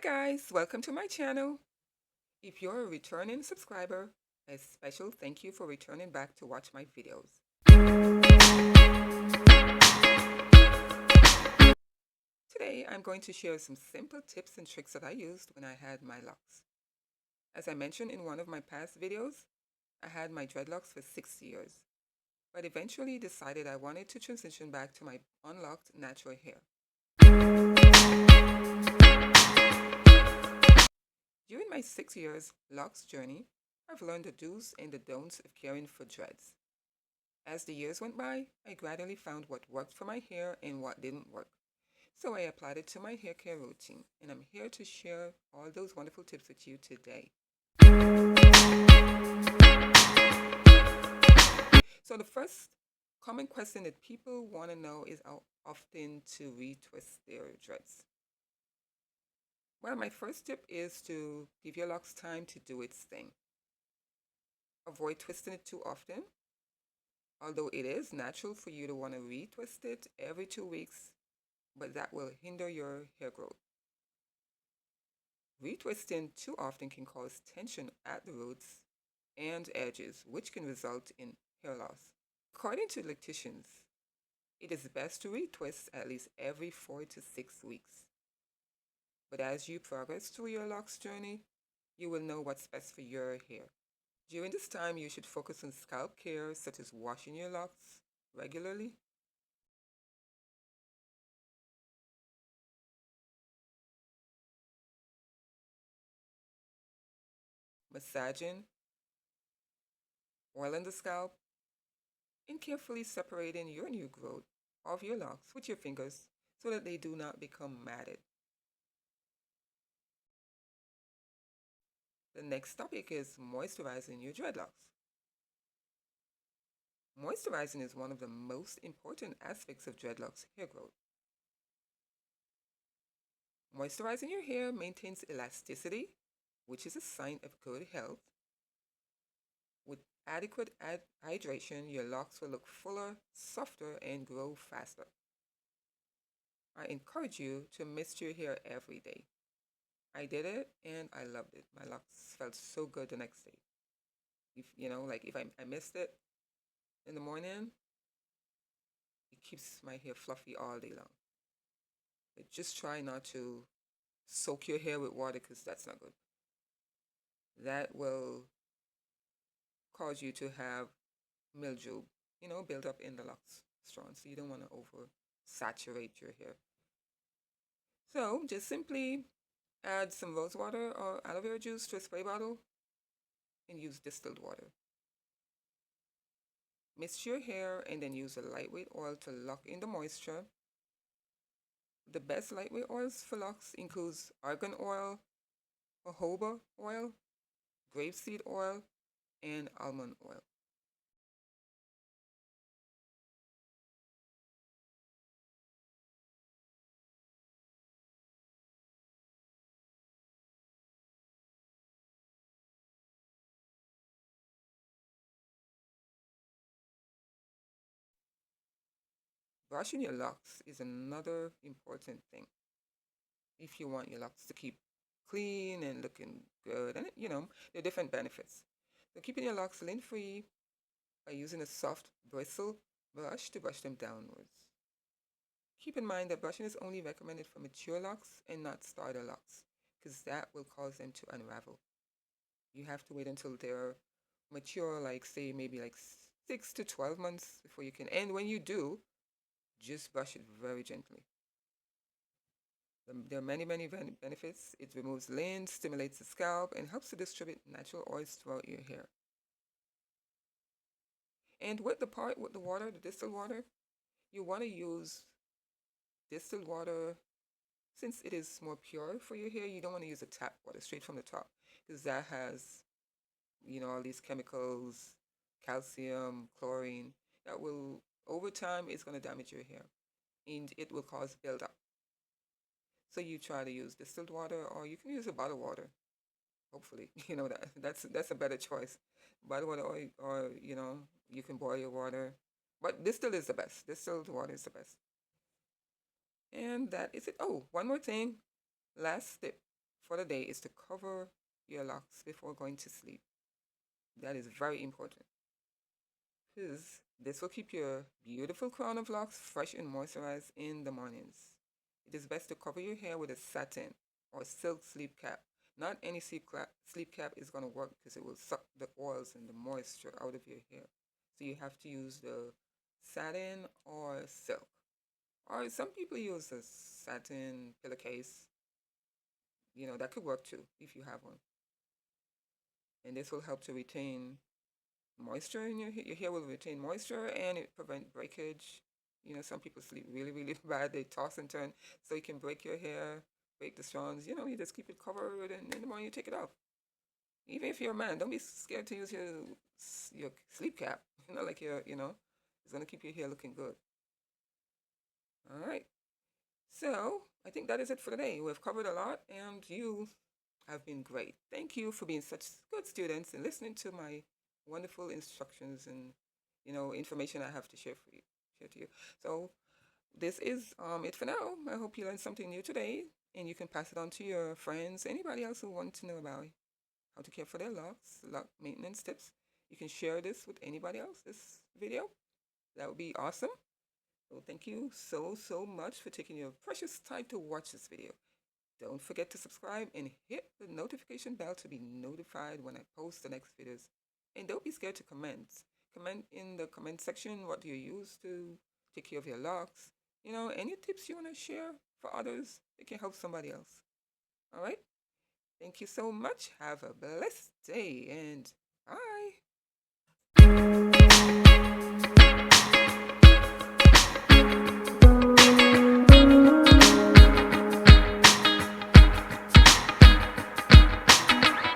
guys, welcome to my channel. If you're a returning subscriber, a special thank you for returning back to watch my videos. Today I'm going to share some simple tips and tricks that I used when I had my locks. As I mentioned in one of my past videos, I had my dreadlocks for 6 years, but eventually decided I wanted to transition back to my unlocked natural hair. During my 6 years locks journey, I've learned the do's and the don'ts of caring for dreads. As the years went by, I gradually found what worked for my hair and what didn't work. So I applied it to my hair care routine, and I'm here to share all those wonderful tips with you today. So the first common question that people want to know is how often to retwist their dreads. Well, my first tip is to give your locks time to do its thing. Avoid twisting it too often. Although it is natural for you to want to retwist it every 2 weeks, but that will hinder your hair growth. Retwisting too often can cause tension at the roots and edges, which can result in hair loss. According to locticians, it is best to retwist at least every 4 to 6 weeks. But as you progress through your locks journey, you will know what's best for your hair. During this time, you should focus on scalp care, such as washing your locks regularly, massaging, oiling the scalp, and carefully separating your new growth of your locks with your fingers so that they do not become matted. The next topic is moisturizing your dreadlocks. Moisturizing is one of the most important aspects of dreadlocks hair growth. Moisturizing your hair maintains elasticity, which is a sign of good health. With adequate hydration, your locks will look fuller, softer, and grow faster. I encourage you to mist your hair every day. I did it and I loved it. My locks felt so good the next day. If I missed it in the morning, it keeps my hair fluffy all day long. But just try not to soak your hair with water because that's not good. That will cause you to have mildew, build up in the locks strong. So you don't want to over saturate your hair. So just simply add some rose water or aloe vera juice to a spray bottle and use distilled water. Mist your hair and then use a lightweight oil to lock in the moisture. The best lightweight oils for locks includes argan oil, jojoba oil, grapeseed oil, and almond oil. Brushing your locks is another important thing if you want your locks to keep clean and looking good. And, there are different benefits. So keeping your locks lint-free by using a soft bristle brush to brush them downwards. Keep in mind that brushing is only recommended for mature locks and not starter locks, because that will cause them to unravel. You have to wait until they're mature, like say maybe like 6 to 12 months before you can. And when you do, just brush it very gently. There are many, many benefits. It removes lint, stimulates the scalp, and helps to distribute natural oils throughout your hair. And with the water, the distilled water, you want to use distilled water. Since it is more pure for your hair, you don't want to use the tap water straight from the top, because that has, all these chemicals, calcium, chlorine, that will, over time, it's going to damage your hair and it will cause buildup. So you try to use distilled water, or you can use a bottled water. Hopefully, that's a better choice. Bottled water, or you can boil your water, but distilled is the best. Distilled water is the best. And that is it. Oh, one more thing. Last tip. for the day is to cover your locks before going to sleep. That is very important because this will keep your beautiful crown of locks fresh and moisturized in the mornings. It is best to cover your hair with a satin or silk sleep cap. Not any sleep cap is going to work because it will suck the oils and the moisture out of your hair. So you have to use the satin or silk. Or some people use a satin pillowcase. That could work too if you have one. And this will help to retain moisture in your hair. Your hair will retain moisture and it prevent breakage. Some people sleep really, really bad. They toss and turn. So you can break your hair, break the strands. You just keep it covered and in the morning you take it off. Even if you're a man, don't be scared to use your sleep cap. It's going to keep your hair looking good. All right. So I think that is it for today. We've covered a lot and you have been great. Thank you for being such good students and listening to my wonderful instructions and information I have to share to you. So this is it for now. I hope you learned something new today and you can pass it on to your friends, anybody else who wants to know about how to care for their locks, lock maintenance tips. You can share this with anybody else, this video. That would be awesome. So thank you so much for taking your precious time to watch this video. Don't forget to subscribe and hit the notification bell to be notified when I post the next videos. And don't be scared to comment. Comment in the comment section what do you use to take care of your locks. Any tips you want to share for others that can help somebody else. All right? Thank you so much. Have a blessed day and